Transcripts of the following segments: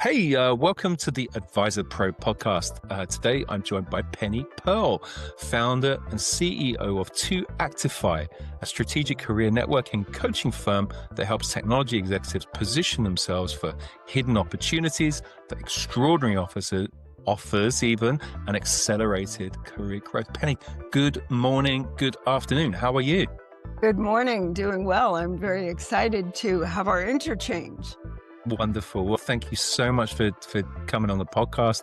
Hey, welcome to the AdvisorPro Podcast. Today, I'm joined by Penny Pearl, founder and CEO of 2Actify, a strategic career networking coaching firm that helps technology executives position themselves for hidden opportunities that extraordinary offers even an accelerated career growth. Penny, good morning, good afternoon. How are you? Good morning. Doing well. I'm very excited to have our interchange. Wonderful. Well, thank you so much for coming on the podcast.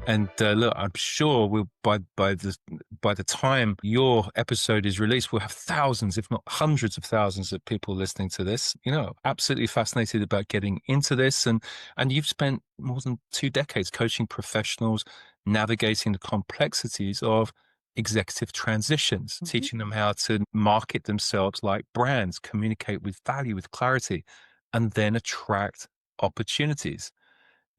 And look, I'm sure by the time your episode is released, we'll have thousands, if not hundreds of thousands of people listening to this. Absolutely fascinated about getting into this. And you've spent more than 2 decades coaching professionals, navigating the complexities of executive transitions, teaching them how to market themselves like brands, communicate with value, with clarity, and then attract opportunities.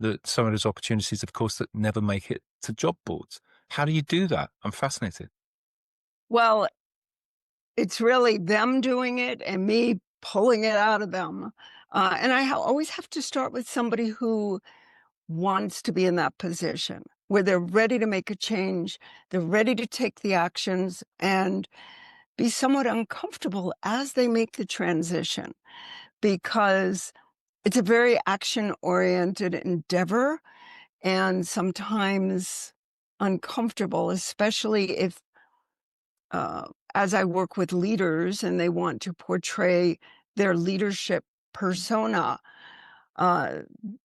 That some of those opportunities, of course, that never make it to job boards. How do you do that? I'm fascinated. Well, it's really them doing it and me pulling it out of them. And I always have to start with somebody who wants to be in that position where they're ready to make a change. They're ready to take the actions and be somewhat uncomfortable as they make the transition, because it's a very action-oriented endeavor and sometimes uncomfortable, especially if, as I work with leaders and they want to portray their leadership persona,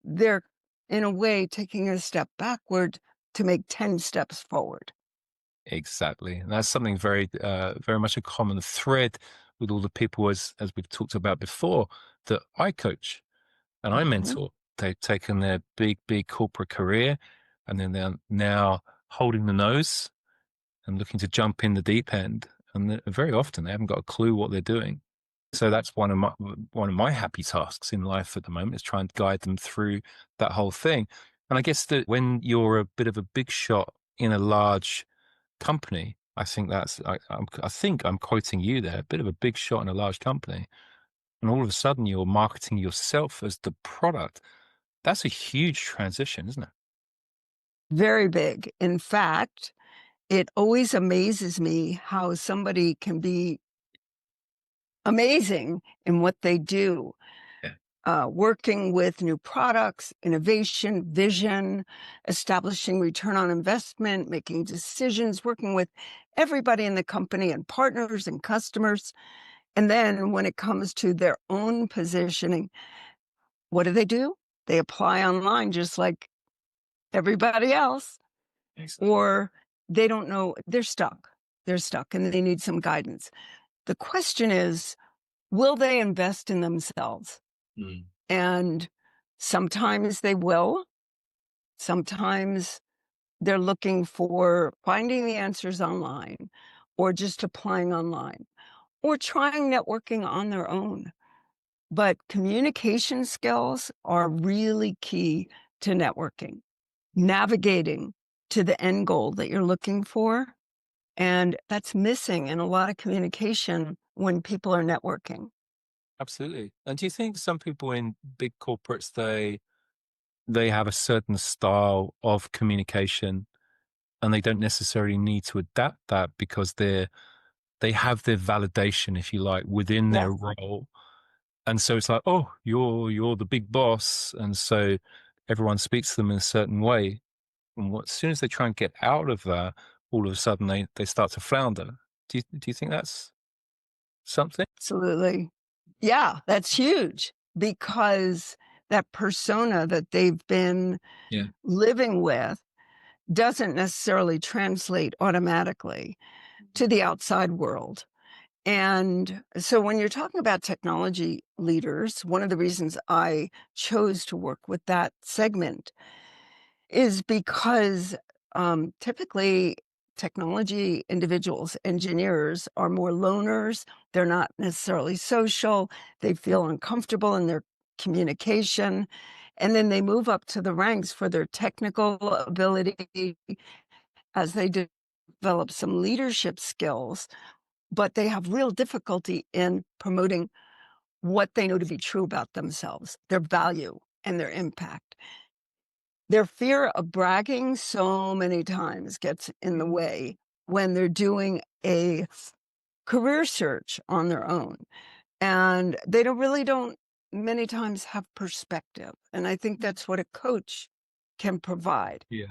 they're in a way taking a step backward to make 10 steps forward. Exactly. And that's something very, very much a common thread with all the people, as we've talked about before, that I coach and I mentor. They've taken their big corporate career and then they're now holding the nose and looking to jump in the deep end. And very often they haven't got a clue what they're doing. So that's one of my happy tasks in life at the moment, is trying to guide them through that whole thing. And I guess that when you're a bit of a big shot in a large company, I think I'm quoting you there, a bit of a big shot in a large company, and all of a sudden you're marketing yourself as the product. That's a huge transition, isn't it? Very big. In fact, it always amazes me how somebody can be amazing in what they do. Working with new products, innovation, vision, establishing return on investment, making decisions, working with everybody in the company and partners and customers. And then when it comes to their own positioning, what do? They apply online just like everybody else. Excellent. Or they don't know, they're stuck. They're stuck and they need some guidance. The question is, will they invest in themselves? And sometimes they will. Sometimes they're looking for finding the answers online or just applying online or trying networking on their own. But communication skills are really key to networking, navigating to the end goal that you're looking for. And that's missing in a lot of communication when people are networking. Absolutely. And do you think some people in big corporates, they have a certain style of communication and they don't necessarily need to adapt that because they have their validation, if you like, within their role? And so it's like, oh, you're the big boss, and so everyone speaks to them in a certain way. And as soon as they try and get out of that, all of a sudden they start to flounder. Do you think that's something? Absolutely. Yeah, that's huge, because that persona that they've been living with doesn't necessarily translate automatically to the outside world. And so when you're talking about technology leaders, one of the reasons I chose to work with that segment is because typically technology individuals, engineers, are more loners. They're not necessarily social. They feel uncomfortable in their communication. And then they move up to the ranks for their technical ability as they develop some leadership skills. But they have real difficulty in promoting what they know to be true about themselves, their value and their impact. Their fear of bragging so many times gets in the way when they're doing a career search on their own. And they don't many times have perspective. And I think that's what a coach can provide. Yeah.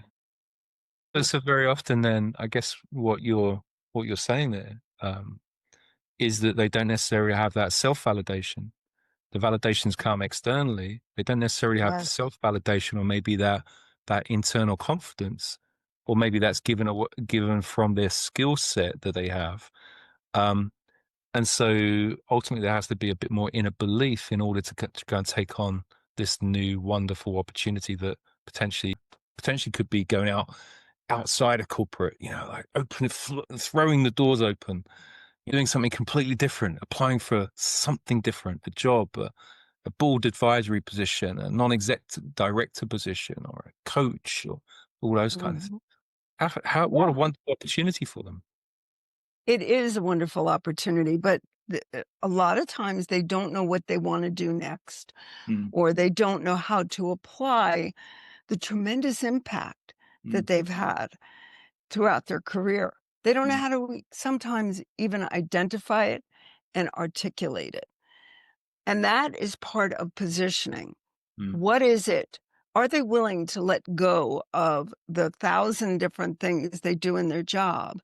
So very often then, I guess what you're saying there is that they don't necessarily have that self-validation. The validations come externally. They don't necessarily have the Yes. self-validation, or maybe that internal confidence, or maybe that's given from their skill set that they have. Um, and so ultimately, there has to be a bit more inner belief in order to go and take on this new wonderful opportunity that potentially could be going outside of corporate. Like throwing the doors open, doing something completely different, applying for something different, a job, a board advisory position, a non-exec director position, or a coach, or all those kind of things. Mhm. What a Yeah. wonderful opportunity for them. It is a wonderful opportunity, but a lot of times they don't know what they want to do next, Mm, or they don't know how to apply the tremendous impact that mm, they've had throughout their career. They don't know mm, how to sometimes even identify it and articulate it. And that is part of positioning. mm, What is it? Are they willing to let go of the 1,000 different things they do in their job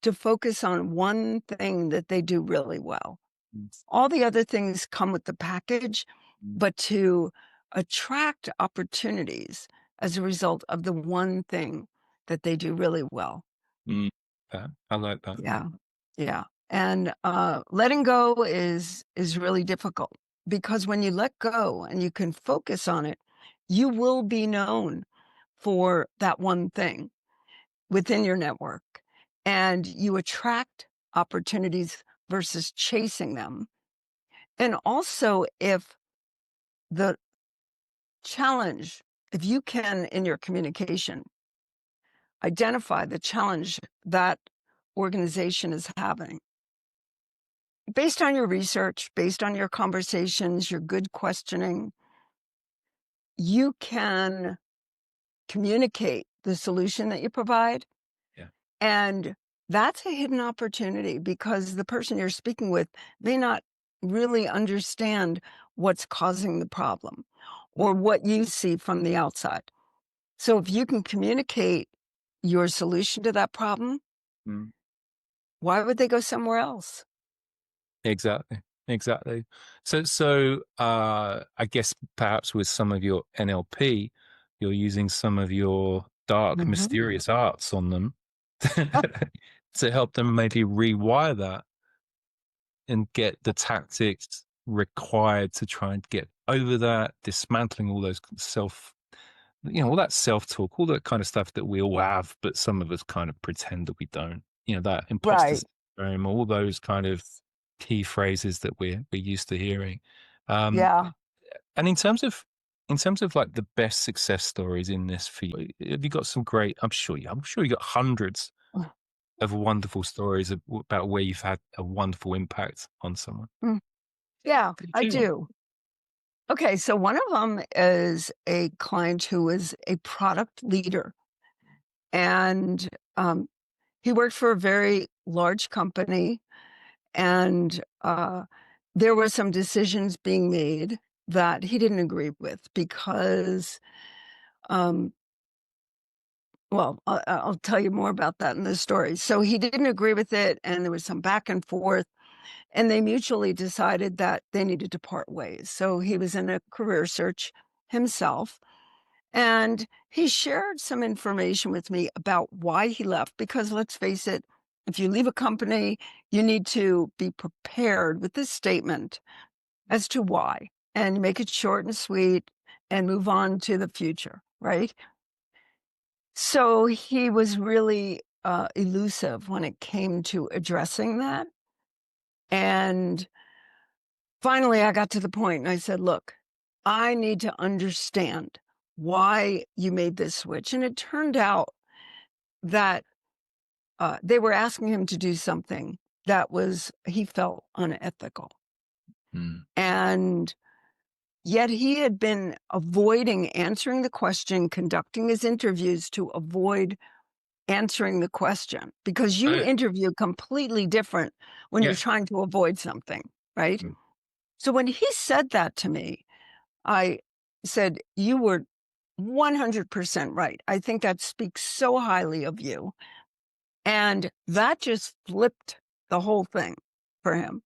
to focus on one thing that they do really well? mm, All the other things come with the package, mm, but to attract opportunities as a result of the one thing that they do really well. mm. I like that. Yeah. Yeah. And letting go is really difficult, because when you let go and you can focus on it, you will be known for that one thing within your network, and you attract opportunities versus chasing them. And also, if the challenge, if you can, in your communication, identify the challenge that organization is having, based on your research, based on your conversations, your good questioning, you can communicate the solution that you provide. Yeah. And that's a hidden opportunity, because the person you're speaking with may not really understand what's causing the problem or what you see from the outside. So if you can communicate your solution to that problem, Mm. why would they go somewhere else? Exactly. Exactly. So I guess perhaps with some of your NLP, you're using some of your dark, Mhm. mysterious arts on them to help them maybe rewire that and get the tactics required to try and get over that, dismantling all those all that self-talk, all that kind of stuff that we all have, but some of us kind of pretend that we don't. That imposter Right. syndrome, all those kind of key phrases that we're used to hearing. Um, Yeah. and in terms of like the best success stories in this field, have you got some great? I'm sure you got hundreds of wonderful stories about where you've had a wonderful impact on someone. Mm. Yeah, Could you I share one? do. Okay, so one of them is a client who is a product leader, and he worked for a very large company, and there were some decisions being made that he didn't agree with, because, um, well, I'll tell you more about that in the story. So he didn't agree with it, and there was some back and forth, and they mutually decided that they needed to part ways. So he was in a career search himself, and he shared some information with me about why he left, because let's face it, if you leave a company, you need to be prepared with this statement as to why, and make it short and sweet and move on to the future, right? So he was really elusive when it came to addressing that. And finally, I got to the point and I said, look, I need to understand why you made this switch. And it turned out that they were asking him to do something that was, he felt, unethical. Mm, And Yet he had been avoiding answering the question, conducting his interviews to avoid answering the question, because you Oh, interview completely different when you're yeah. trying to avoid something, right? Mm. So when he said that to me, I said, "You were 100% right. I think that speaks so highly of you." And that just flipped the whole thing for him.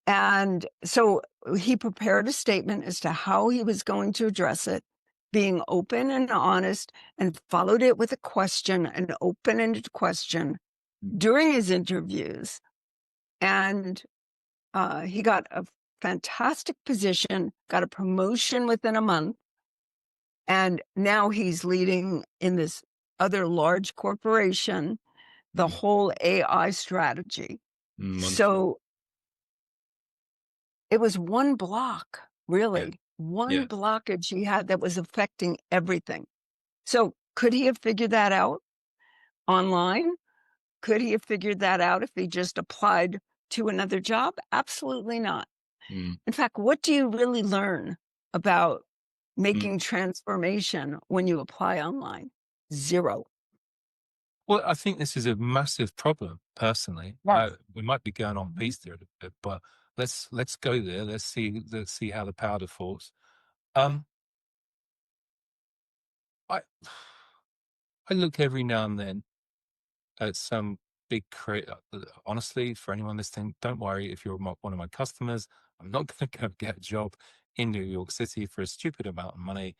And so he prepared a statement as to how he was going to address it, being open and honest, and followed it with a question, an open-ended question during his interviews. And he got a fantastic position, got a promotion within a month. And now he's leading in this other large corporation, the Mm. whole AI strategy. Wonderful. So it was one block, Yeah. really, one Yeah. blockage he had that was affecting everything. So could he have figured that out online? Could he have figured that out if he just applied to another job? Absolutely not. Mm. In fact, what do you really learn about Mm. making transformation when you apply online? Zero. Well, I think this is a massive problem. Personally, Yes. we might be going on Mhm. piece there a bit, but let's go there. Let's see how the powder falls. Um, I I look every now and then at some big honestly, for anyone listening, don't worry if you're one of my customers. I'm not going to go get a job in New York City for a stupid amount of money,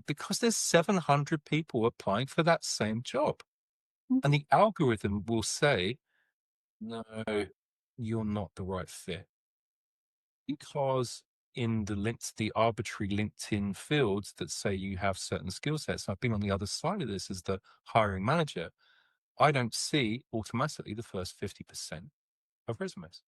because there's 700 people applying for that same job, and the algorithm will say, "No, you're not the right fit," because in the arbitrary LinkedIn fields that say you have certain skill sets. I've been on the other side of this as the hiring manager. I don't see automatically the first 50% of resumes.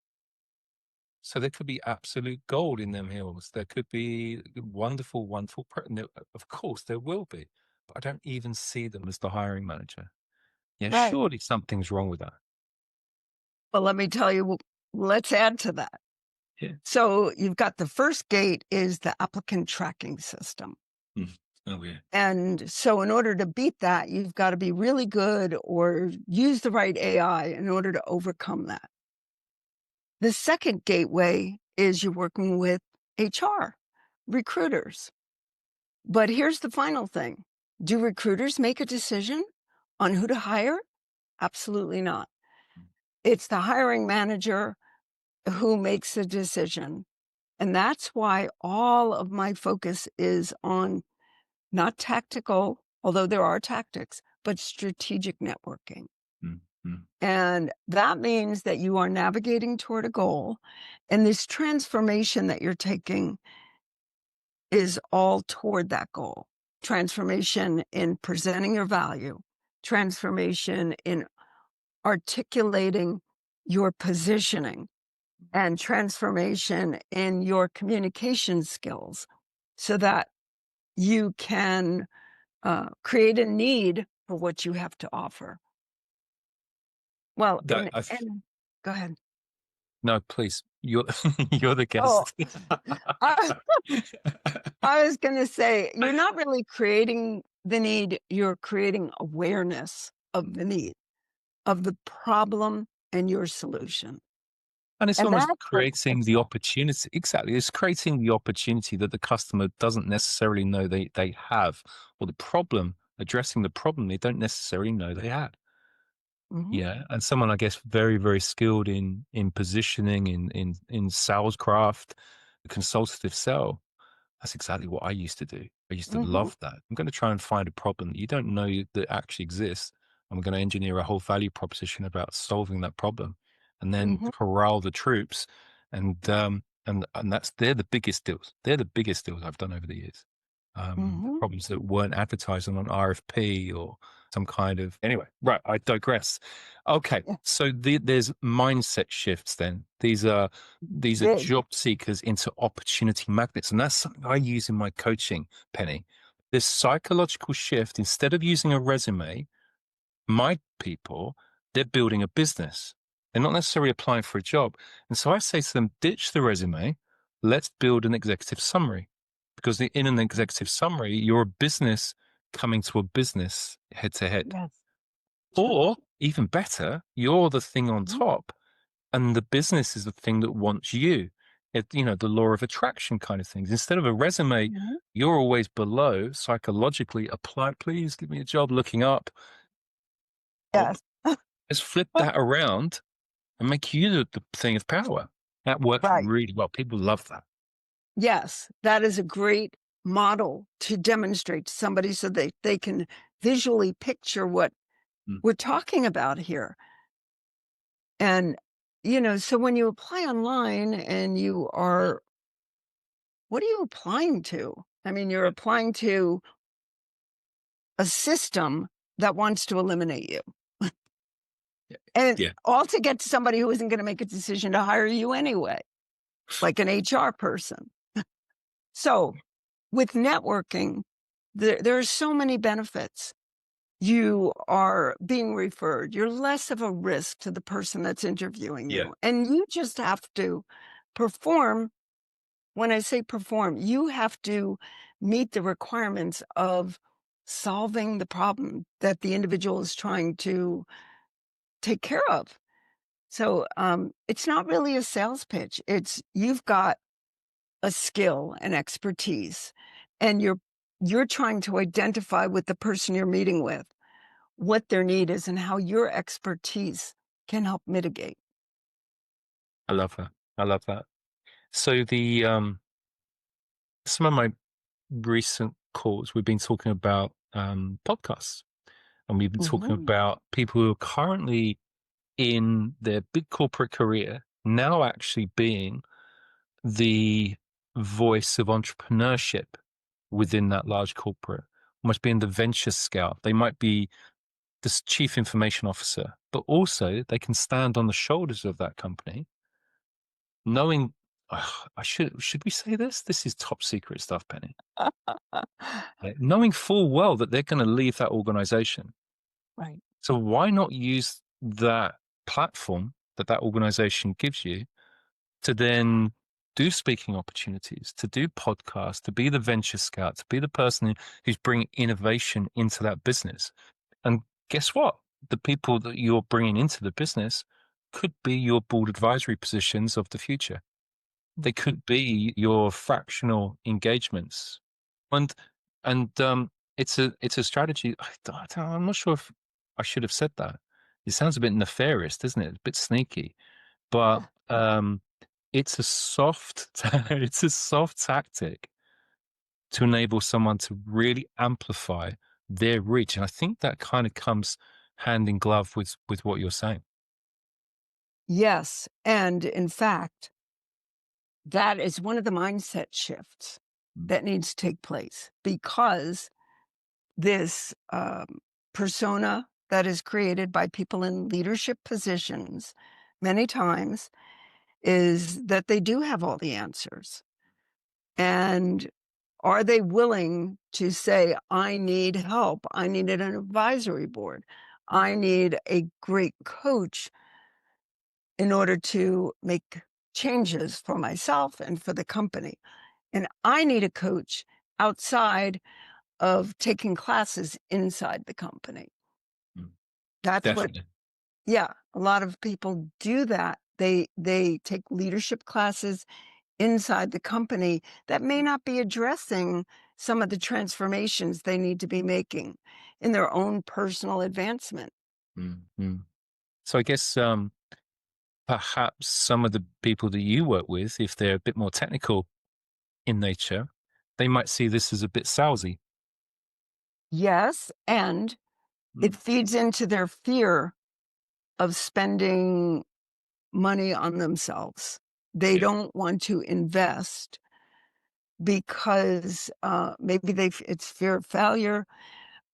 So there could be absolute gold in them hills. There could be wonderful, wonderful. No, of course, there will be, but I don't even see them as the hiring manager. Yeah, Right. surely something's wrong with that. Well, let me tell you, let's add to that. Yeah. So you've got the first gate is the applicant tracking system. Mm. Oh yeah. And so in order to beat that, you've got to be really good or use the right AI in order to overcome that. The second gateway is you're working with HR, recruiters. But here's the final thing. Do recruiters make a decision on who to hire? Absolutely not. It's the hiring manager who makes the decision. And that's why all of my focus is on not tactical, although there are tactics, but strategic networking. Mm. Mm. And that means that you are navigating toward a goal. And this transformation that you're taking is all toward that goal. Transformation in presenting your value, transformation in articulating your positioning, and transformation in your communication skills so that you can create a need for what you have to offer. Well, That I, go ahead. no, please, you're you're the Oh, guest. I, I was going to say, you're not really creating the need, you're creating awareness of the need, of the problem and your solution. And it's And almost that's what creating it's the like. opportunity. Exactly. It's creating the opportunity that the customer doesn't necessarily know they have, or the problem, addressing the problem they don't necessarily know they had. Mhm, Yeah. And someone, I guess, very, very skilled in positioning, in sales craft, the consultative sell. That's exactly what I used to do. I used to mhm, love that. I'm going to try and find a problem that you don't know that actually exists. I'm going to engineer a whole value proposition about solving that problem, and then mhm, corral the troops. And they're the biggest deals. They're the biggest deals I've done over the years. The mhm. problems that weren't advertised on an RFP or some kind of anyway. Right, I digress. Okay, Yeah, so there's mindset shifts. Then these are big. job seekers into opportunity magnets. And that's something I use in my coaching, Penny. This psychological shift, instead of using a resume, my people, they're building a business. They're not necessarily applying for a job. And so I say to them, ditch the resume. Let's build an executive summary. because in an executive summary, you're a business coming to a business head to head. Yes. Or even better, you're the thing on Mhm. top and the business is the thing that wants you. The law of attraction kind of things. Instead of a resume, Mhm. you're always below psychologically. Apply, please give me a job. Looking up. Oh, Yes. let's flip that around and make you the thing of power. That works Right. really well. People love that. Yes, that is a great model to demonstrate to somebody so they can visually picture what Mm. we're talking about here. And, so when you apply online and what are you applying to? I mean, you're applying to a system that wants to eliminate you. And Yeah. all to get to somebody who isn't going to make a decision to hire you anyway, like an HR person. So with networking, there are so many benefits. You are being referred. You're less of a risk to the person that's interviewing Yeah. you. And you just have to perform. When I say perform, you have to meet the requirements of solving the problem that the individual is trying to take care of. So it's not really a sales pitch. It's you've got a skill and expertise, and you're trying to identify with the person you're meeting with what their need is and how your expertise can help mitigate. I love that. I love that. So some of my recent calls, we've been talking about podcasts, and we've been talking Mhm. about people who are currently in their big corporate career now actually being the voice of entrepreneurship within that large corporate, almost being the venture scout. They might be the chief information officer, but also they can stand on the shoulders of that company, knowing. Should we say this? This is top secret stuff, Penny. Knowing full well that they're going to leave that organization. Right. So why not use that platform that that organization gives you to then do speaking opportunities, to do podcasts, to be the venture scout, to be the person who's bringing innovation into that business? And guess what? The people that you're bringing into the business could be your board advisory positions of the future. They could be your fractional engagements, and it's a strategy. I'm not sure if I should have said that. It sounds a bit nefarious, doesn't it? A bit sneaky, but it's a soft it's a soft tactic to enable someone to really amplify their reach, and I think that kind of comes hand in glove with what you're saying. Yes. And in fact, that is one of the mindset shifts Mm. that needs to take place because this persona that is created by people in leadership positions many times is that they do have all the answers. And are they willing to say, I need help? I need an advisory board. I need a great coach in order to make changes for myself and for the company. And I need a coach outside of taking classes inside the company. Mm. That's what, Definitely. yeah, a lot of people do that. They take leadership classes inside the company that may not be addressing some of the transformations they need to be making in their own personal advancement. Mm, mm. So I guess perhaps some of the people that you work with, if they're a bit more technical in nature, they might see this as a bit salesy. Yes, and Mm. it feeds into their fear of spending money on themselves. They Yeah. don't want to invest because maybe it's fear of failure.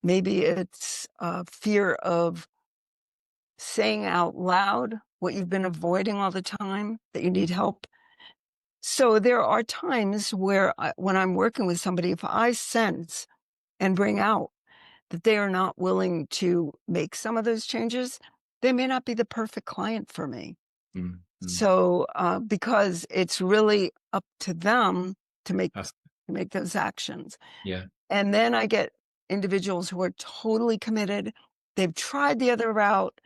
Maybe it's fear of saying out loud what you've been avoiding all the time, that you need help. So there are times where when I'm working with somebody, if I sense and bring out that they are not willing to make some of those changes, they may not be the perfect client for me. Mm, mm. So because it's really up to them to make That's to make those actions. Yeah. And then I get individuals who are totally committed. They've tried the other route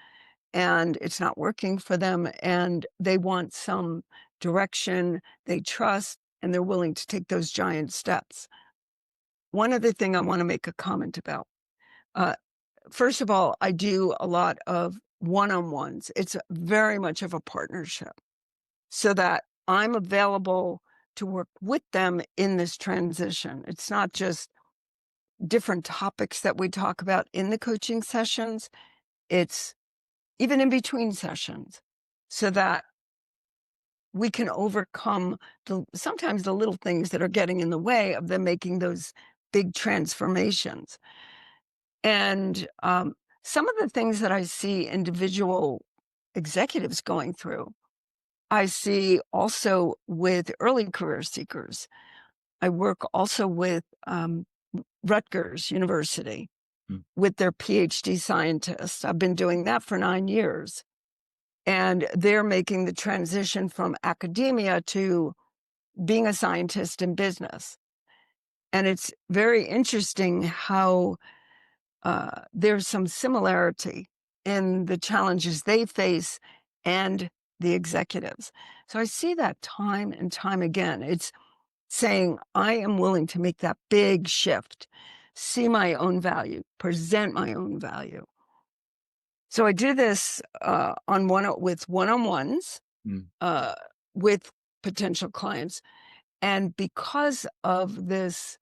and it's not working for them, and they want some direction, they trust, and they're willing to take those giant steps. One other thing I want to make a comment about. Uh, First of all, I do a lot of one-on-ones. It's very much of a partnership so that I'm available to work with them in this transition. It's not just different topics that we talk about in the coaching sessions. It's even in between sessions so that we can overcome sometimes the little things that are getting in the way of them making those big transformations. And some of the things that I see individual executives going through, I see also with early career seekers. I work also with Rutgers University Mm. with their PhD scientists. I've been doing that for 9 years. And they're making the transition from academia to being a scientist in business. And it's very interesting how there's some similarity in the challenges they face and the executives. So I see that time and time again. It's saying, I am willing to make that big shift, see my own value, present my own value. So I do this with one-on-ones Mm. with potential clients. And because of this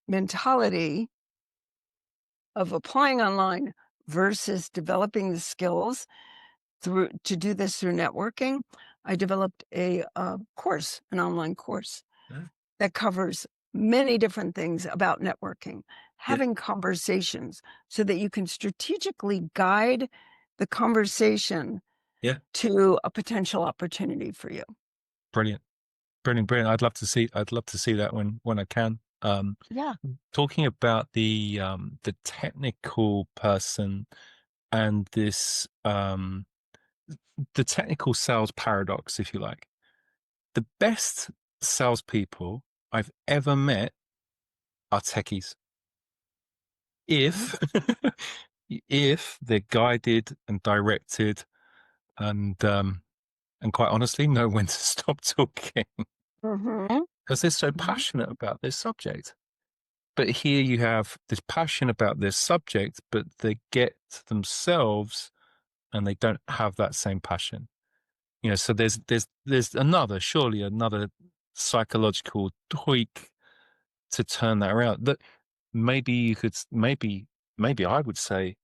mentality of applying online versus developing the skills to do this through networking, I developed a course, an online course Yeah. that covers many different things about networking, Yeah. having conversations so that you can strategically guide the conversation Yeah. to a potential opportunity for you. Brilliant. Brilliant. Brilliant. I'd love to see that when I can. Yeah. Talking about the technical person and this the technical sales paradox, if you like. The best salespeople I've ever met are techies. Mhm. If if they're guided and directed and quite honestly know when to stop talking Mhm. because they're so Mhm. passionate about this subject. But here you have this passion about this subject, but they get themselves and they don't have that same passion. You know, so there's surely another psychological tweak to turn that around. That maybe you could maybe I would say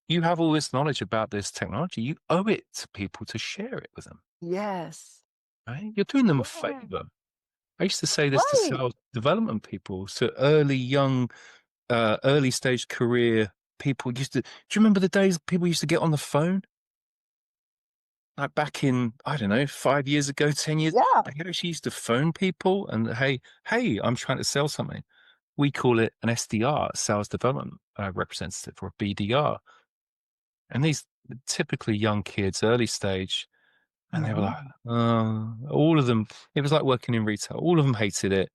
you have all this knowledge about this technology. You owe it to people to share it with them. Yes. Right? You're doing them a Yeah. favor. I used to say this to Right. sales development people, to early stage career people used to. Do you remember the days people used to get on the phone? Like back in, I don't know, 5 years ago, 10 years, Yeah. they actually used to phone people and, hey, I'm trying to sell something. We call it an SDR, sales development representative, or a BDR. And these typically young kids, early stage, and they were Mhm. like, all of them, it was like working in retail. All of them hated it.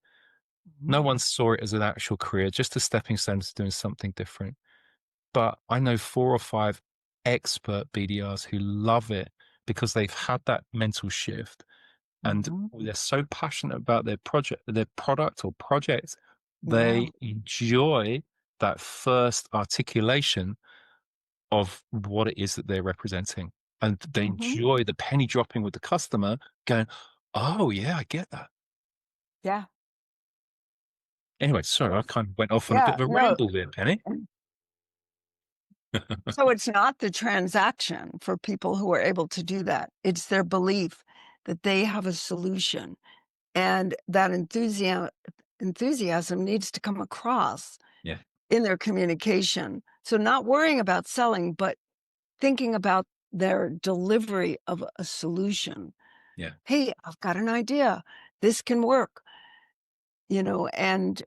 Mhm. No one saw it as an actual career, just a stepping stone to doing something different. But I know 4 or 5 expert BDRs who love it because they've had that mental shift and Mhm. they're so passionate about their product or project, Yeah. they enjoy that first articulation of what it is that they're representing. And they Mhm. enjoy the penny dropping with the customer going, oh yeah, I get that. Yeah. Anyway, sorry, I kind of went off on a bit Yeah. of a No. ramble there, Penny. So it's not the transaction for people who are able to do that. It's their belief that they have a solution, and that enthusiasm needs to come across Yeah, in their communication. So not worrying about selling, but thinking about their delivery of a solution. yeah. Hey, I've got an idea. This can work, and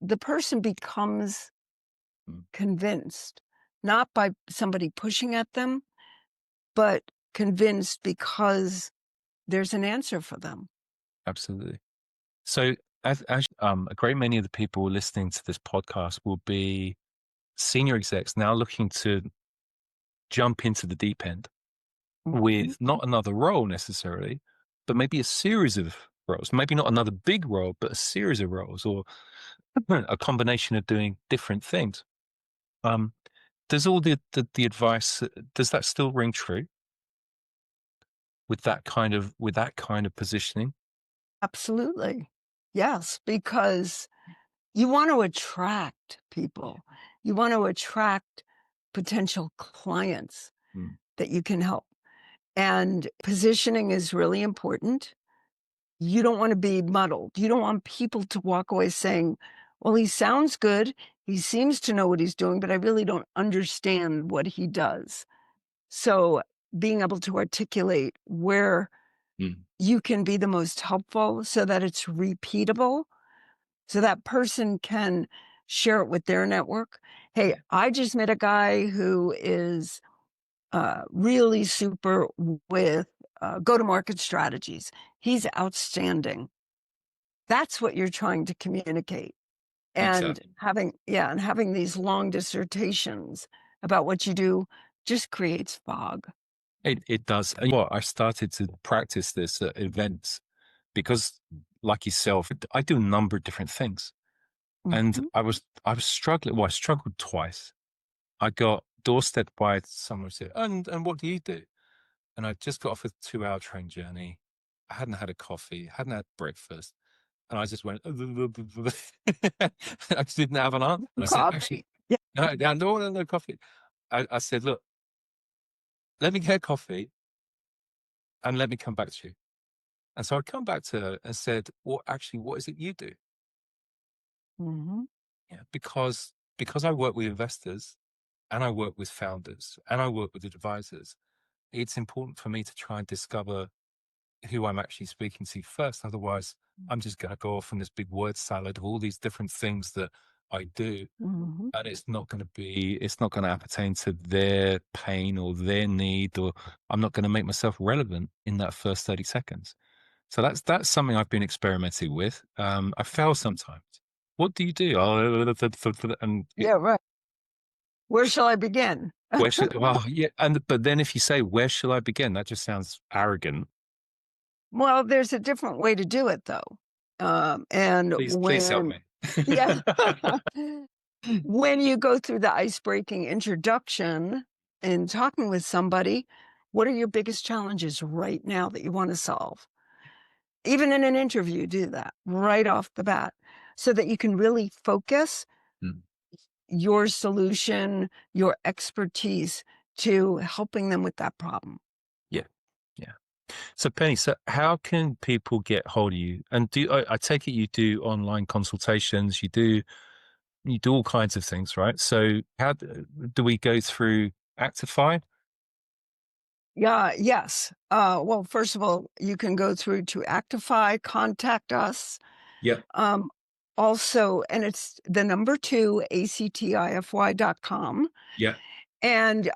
the person becomes Mm, convinced, not by somebody pushing at them, but convinced because there's an answer for them. absolutely. So as a great many of the people listening to this podcast will be senior execs now looking to jump into the deep end Mhm. with not another role necessarily, but maybe a series of roles. Maybe not another big role, but a series of roles, or a combination of doing different things. Um, does all the advice, does that still ring true with that kind of positioning? Absolutely. Yes, because you want to attract people. You want to attract potential clients Mm. that you can help. And positioning is really important. You don't want to be muddled. You don't want people to walk away saying, well, he sounds good. He seems to know what he's doing, but I really don't understand what he does. So being able to articulate where Mm. you can be the most helpful so that it's repeatable, so that person can share it with their network. Hey, I just met a guy who is really super with go to market strategies. He's outstanding. That's what you're trying to communicate. And Exactly. having these long dissertations about what you do just creates fog. It does. And what I started to practice this at events because, like yourself, I do a number of different things, and Mhm. I was struggling. Well, I struggled twice. I got doorstepped by someone who said, "And what do you do?" And I just got off a 2-hour train journey. I hadn't had a coffee, hadn't had breakfast, and I just went. I just didn't have an answer. And I said, "Actually, Coffee. Yeah. no coffee." I said, "Look, let me get a coffee and let me come back to you." And so I come back to her and said, "Well, actually, what is it you do?" Mhm. Yeah, because I work with investors and I work with founders and I work with advisors, it's important for me to try and discover who I'm actually speaking to first. Otherwise, I'm just going to go off on this big word salad of all these different things that I do. Mhm. And it's not going to appertain to their pain or their need, or I'm not going to make myself relevant in that first 30 seconds. So that's something I've been experimenting with. I fail sometimes. What do you do? Oh, and Yeah, right. Where shall I begin? where should, well, yeah. But then if you say, where shall I begin? That just sounds arrogant. Well, there's a different way to do it though. And Please help when me. yeah. When you go through the ice-breaking introduction and talking with somebody, what are your biggest challenges right now that you wanna solve? Even in an interview, do that right off the bat so that you can really focus Mm. your solution, your expertise to helping them with that problem. Yeah. Yeah. So Penny, so how can people get hold of you? And I take it you do online consultations, you do all kinds of things, right? So do we go through Actify? Yeah, yes. Well, first of all, you can go through to Actify, contact us. Yep. Um, Also, and it's the number 2, actify.com. Yeah. And,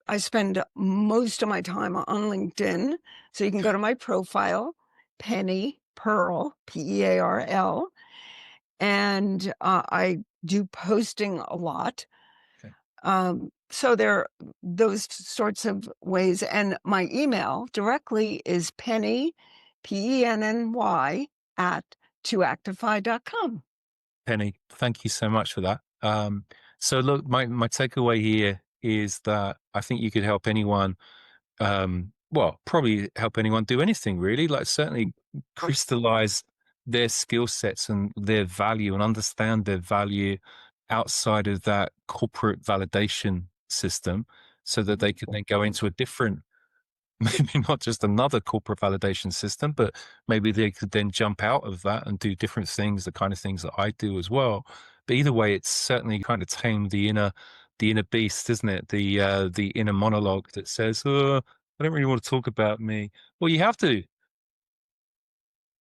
I spend most of my time on LinkedIn, so you can go to my profile, Penny Pearl, Pearl, and, I do posting a lot. Okay. So there are those sorts of ways, and my email directly is Penny, Penny, at toactify.com. Penny, thank you so much for that. So look, my takeaway here is that I think you could help anyone. Well, probably help anyone do anything really. Like certainly crystallize their skill sets and their value and understand their value outside of that corporate validation system, so that they can then go into a different maybe not just another corporate validation system, but maybe they could then jump out of that and do different things, the kind of things that I do as well. But either way, it's certainly kind of tame the inner beast, isn't it? The inner monologue that says, "Oh, I don't really want to talk about me." Well, you have to.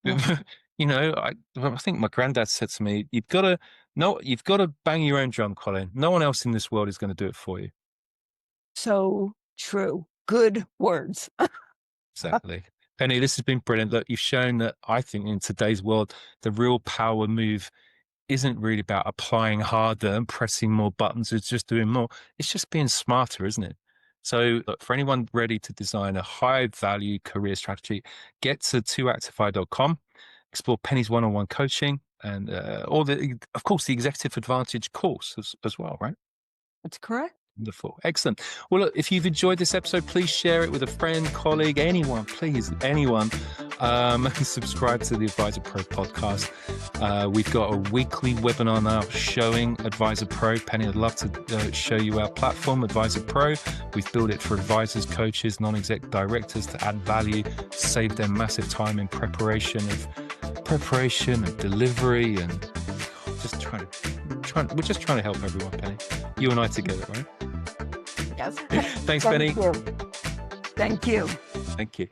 Mhm. I think my granddad said to me, "You've got to no, you've got to bang your own drum, Colin. No one else in this world is going to do it for you." So true. Good words. Exactly. Penny, this has been brilliant. Look, you've shown that I think in today's world, the real power move isn't really about applying harder and pressing more buttons. It's just doing more. It's just being smarter, isn't it? So look, for anyone ready to design a high value career strategy, get to 2actify.com, explore Penny's one-on-one coaching and of course, the Executive Advantage course as well, right? That's correct. Wonderful. Excellent. Well, look, if you've enjoyed this episode, please share it with a friend, colleague, anyone, please, anyone. Subscribe to the AdvisorPro podcast. We've got a weekly webinar now showing AdvisorPro. Penny, I'd love to show you our platform, AdvisorPro. We've built it for advisors, coaches, non-exec directors to add value, save them massive time in preparation and delivery, and we're just trying to help everyone, Penny. You and I together, right? Yes. Thanks, Penny. Thank you. Thank you.